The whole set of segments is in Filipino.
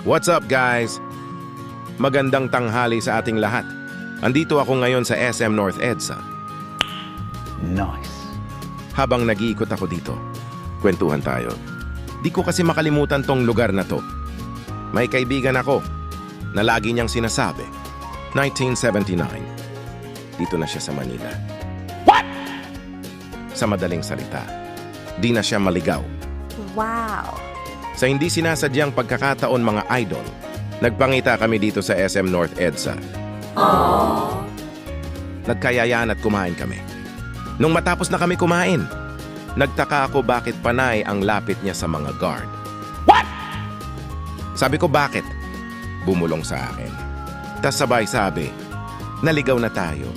What's up, guys? Magandang tanghali sa ating lahat. Andito ako ngayon sa SM North EDSA. Nice. Habang nag-iikot ako dito, kwentuhan tayo. Di ko kasi makalimutan tong lugar na to. May kaibigan ako na lagi niyang sinasabi, 1979. Dito na siya sa Manila. What? Sa madaling salita, di na siya maligaw. Wow. Sa hindi sinasadyang pagkakataon mga idol, nagpangita kami dito sa SM North EDSA. Nagkayayaan at kumain kami. Nung matapos na kami kumain, nagtaka ako bakit panay ang lapit niya sa mga guard. What? Sabi ko bakit? Bumulong sa akin. Tas sabay sabi, naligaw na tayo.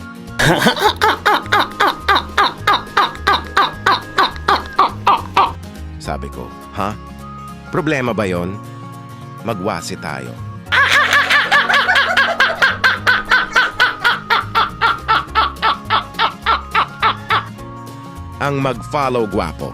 Sabi ko, ha? Problema ba yon? Magwasi tayo. Ang mag-follow gwapo.